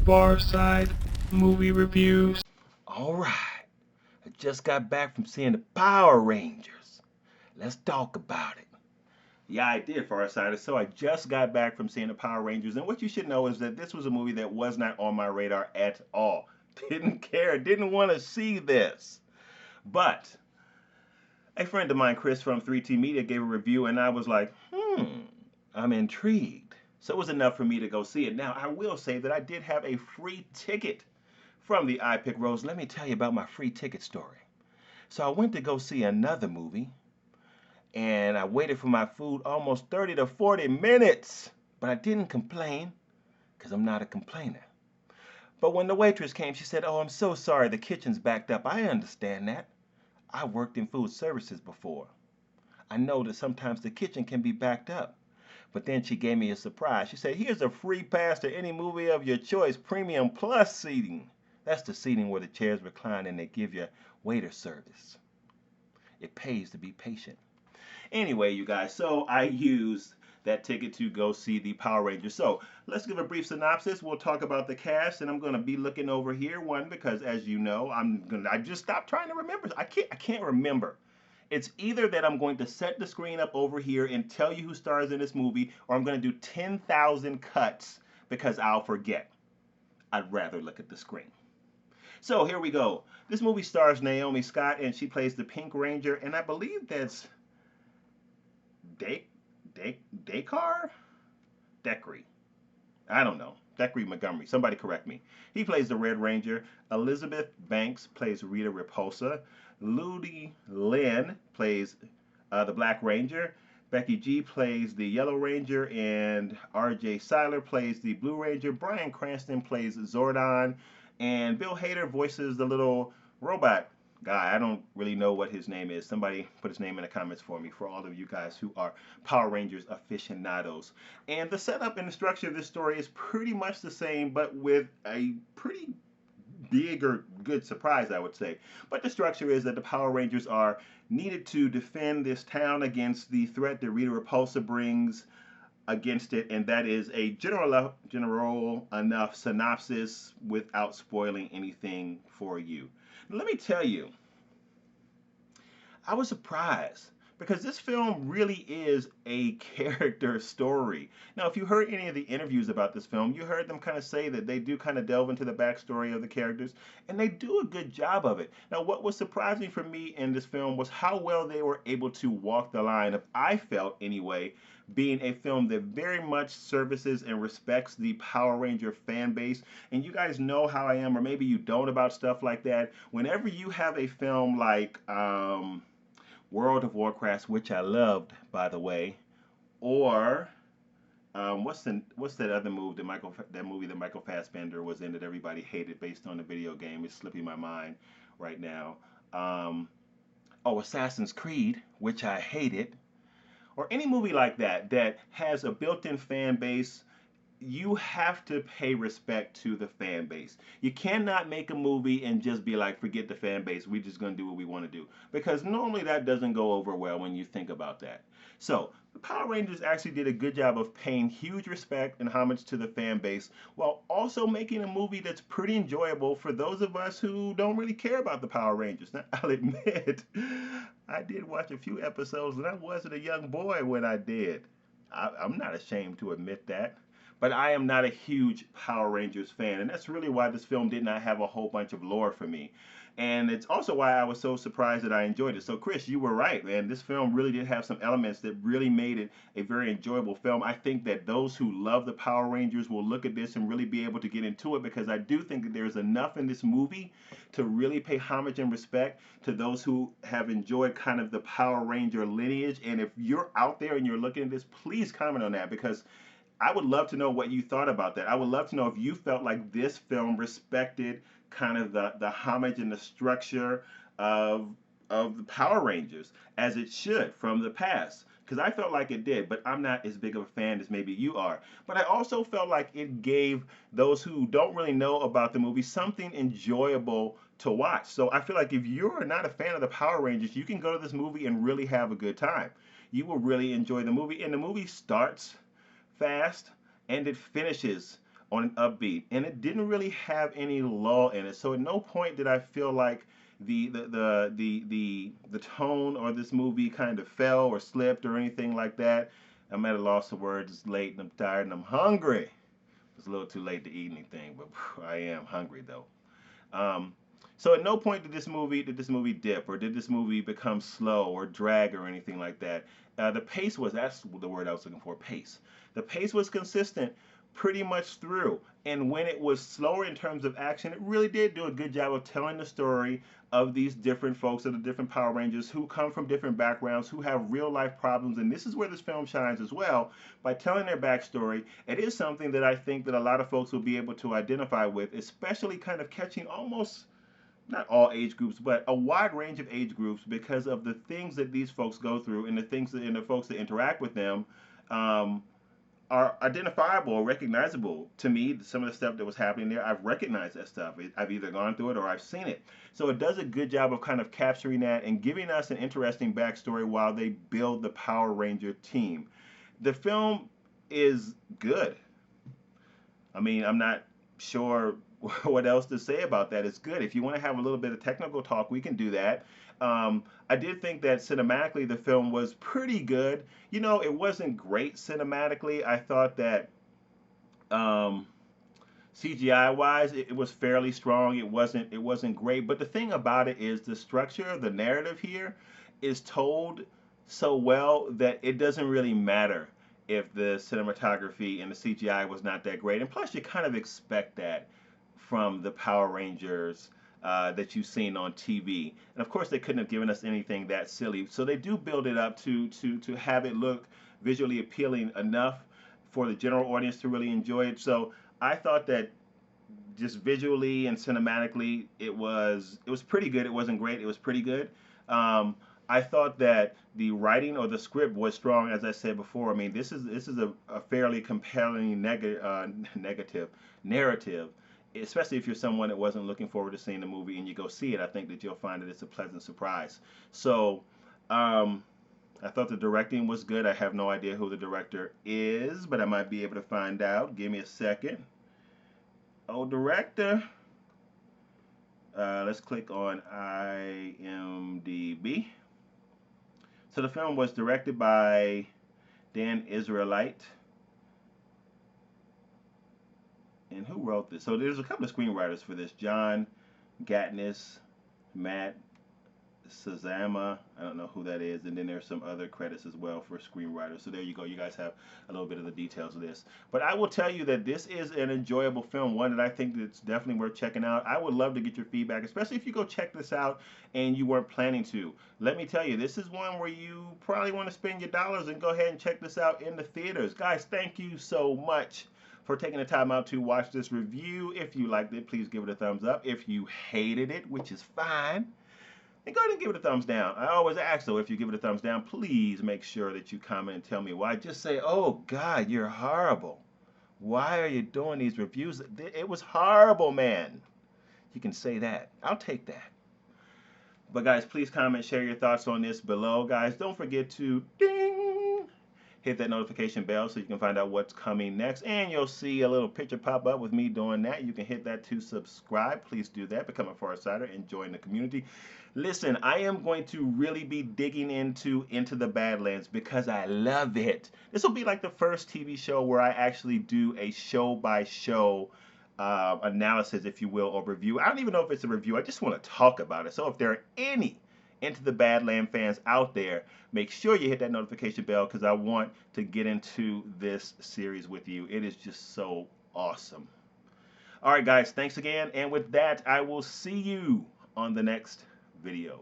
Far Side Movie Reviews. All right, I just got back from seeing the Power Rangers. Let's talk about it. Yeah, I did, Farsighted. So I just got back from seeing the Power Rangers, and what you should know is that this was a movie that was not on my radar at all. Didn't care, didn't want to see this. But a friend of mine, Chris from 3T Media, gave a review, and I was like, I'm intrigued. So it was enough for me to go see it. Now, I will say that I did have a free ticket from the iPick Rose. Let me tell you about my free ticket story. So I went to go see another movie, and I waited for my food almost 30 to 40 minutes. But I didn't complain because I'm not a complainer. But when the waitress came, she said, "Oh, I'm so sorry, the kitchen's backed up." I understand that. I worked in food services before. I know that sometimes the kitchen can be backed up. But then she gave me a surprise. She said, "Here's a free pass to any movie of your choice, Premium Plus seating." That's the seating where the chairs recline and they give you waiter service. It pays to be patient. Anyway, you guys, so I used that ticket to go see the Power Rangers. So let's give a brief synopsis. We'll talk about the cast, and I'm going to be looking over here one because, as you know, I just stopped trying to remember. I can't remember. It's either that I'm going to set the screen up over here and tell you who stars in this movie, or I'm going to do 10,000 cuts because I'll forget. I'd rather look at the screen. So here we go. This movie stars Naomi Scott, and she plays the Pink Ranger, and I believe that's Dakar? Deckery. I don't know. Deckery Montgomery. Somebody correct me. He plays the Red Ranger. Elizabeth Banks plays Rita Repulsa. Ludi Lynn plays the Black Ranger. Becky G plays the Yellow Ranger, and R.J. Seiler plays the Blue Ranger. Bryan Cranston plays Zordon, and Bill Hader voices the little robot guy. I don't really know what his name is. Somebody put his name in the comments for me, for all of you guys who are Power Rangers aficionados. And the setup and the structure of this story is pretty much the same, but with a pretty big or good surprise, I would say. But the structure is that the Power Rangers are needed to defend this town against the threat that Rita Repulsa brings against it, and that is a general enough synopsis without spoiling anything for you. Let me tell you, I was surprised because this film really is a character story. Now, if you heard any of the interviews about this film, you heard them kind of say that they do kind of delve into the backstory of the characters, and they do a good job of it. Now, what was surprising for me in this film was how well they were able to walk the line of, I felt anyway, being a film that very much services and respects the Power Ranger fan base. And you guys know how I am, or maybe you don't, about stuff like that. Whenever you have a film like World of Warcraft, which I loved, by the way, or what's that other movie that Michael Fassbender was in that everybody hated based on the video game? It's slipping my mind right now. Um, Assassin's Creed, which I hated, or any movie like that that has a built-in fan base. You have to pay respect to the fan base. You cannot make a movie and just be like, forget the fan base, we're just going to do what we want to do. Because normally that doesn't go over well when you think about that. So, the Power Rangers actually did a good job of paying huge respect and homage to the fan base while also making a movie that's pretty enjoyable for those of us who don't really care about the Power Rangers. Now, I'll admit, I did watch a few episodes and I wasn't a young boy when I did. I'm not ashamed to admit that. But I am not a huge Power Rangers fan, and that's really why this film did not have a whole bunch of lore for me. And it's also why I was so surprised that I enjoyed it. So, Chris, you were right, man. This film really did have some elements that really made it a very enjoyable film. I think that those who love the Power Rangers will look at this and really be able to get into it because I do think that there's enough in this movie to really pay homage and respect to those who have enjoyed kind of the Power Ranger lineage. And if you're out there and you're looking at this, please comment on that because I would love to know what you thought about that. I would love to know if you felt like this film respected kind of the homage and the structure of the Power Rangers as it should from the past. Because I felt like it did, but I'm not as big of a fan as maybe you are. But I also felt like it gave those who don't really know about the movie something enjoyable to watch. So I feel like if you're not a fan of the Power Rangers, you can go to this movie and really have a good time. You will really enjoy the movie. And the movie starts fast and it finishes on an upbeat, and it didn't really have any lull in it. So at no point did I feel like the tone or this movie kind of fell or slipped or anything like that. I'm at a loss of words. It's late and I'm tired and I'm hungry. It's a little too late to eat anything, but I am hungry though. Um, so at no point did this movie dip or did this movie become slow or drag or anything like that. The pace was that's the word I was looking for, pace. The pace was consistent pretty much through. And when it was slower in terms of action, it really did do a good job of telling the story of these different folks of the different Power Rangers who come from different backgrounds, who have real life problems. And this is where this film shines as well by telling their backstory. It is something that I think that a lot of folks will be able to identify with, especially kind of catching almost not all age groups, but a wide range of age groups because of the things that these folks go through and the things that and the folks that interact with them. Um, are identifiable or recognizable to me. Some of the stuff that was happening there, I've recognized that stuff. I've either gone through it or I've seen it. So it does a good job of kind of capturing that and giving us an interesting backstory while they build the Power Ranger team. The film is good. I mean, I'm not sure what else to say about that. It's good. If you want to have a little bit of technical talk, we can do that. I did think that cinematically the film was pretty good. You know, it wasn't great cinematically. I thought that um, CGI wise, it was fairly strong. It wasn't great. But the thing about it is the structure, the narrative here, is told so well that it doesn't really matter if the cinematography and the CGI was not that great. And plus, you kind of expect that from the Power Rangers that you've seen on TV. And of course, they couldn't have given us anything that silly. So they do build it up to have it look visually appealing enough for the general audience to really enjoy it. So I thought that just visually and cinematically, it was pretty good. It wasn't great. It was pretty good. Um, I thought that the writing or the script was strong, as I said before. I mean, this is a fairly compelling negative narrative, especially if you're someone that wasn't looking forward to seeing the movie and you go see it. I think that you'll find that it's a pleasant surprise. So. I thought the directing was good. I have no idea who the director is, but I might be able to find out. Give me a second. Oh, director. Let's click on IMDb. So the film was directed by Dan Israelite. And who wrote this? So there's a couple of screenwriters for this. John Gatnis, Matt Sazama, I don't know who that is, and then there's some other credits as well for screenwriters. So there you go. You guys have a little bit of the details of this. But I will tell you that this is an enjoyable film, one that I think that's definitely worth checking out. I would love to get your feedback, especially if you go check this out and you weren't planning to. Let me tell you, this is one where you probably want to spend your dollars and go ahead and check this out in the theaters. Guys, thank you so much for taking the time out to watch this review. If you liked it, please give it a thumbs up. If you hated it, which is fine, and go ahead and give it a thumbs down. I always ask though, if you give it a thumbs down, please make sure that you comment and tell me why. Just say, oh God, you're horrible. Why are you doing these reviews? It was horrible, man. You can say that. I'll take that. But guys, please comment, share your thoughts on this below. Guys, don't forget to ding, hit that notification bell so you can find out what's coming next. And you'll see a little picture pop up with me doing that. You can hit that to subscribe. Please do that. Become a Farsighter and join the community. Listen, I am going to really be digging into the Badlands because I love it. This will be like the first TV show where I actually do a show-by-show analysis, if you will, or review. I don't even know if it's a review. I just want to talk about it. So if there are any Into the Badland fans out there, make sure you hit that notification bell because I want to get into this series with you. It is just so awesome. All right, guys, thanks again. And with that, I will see you on the next video.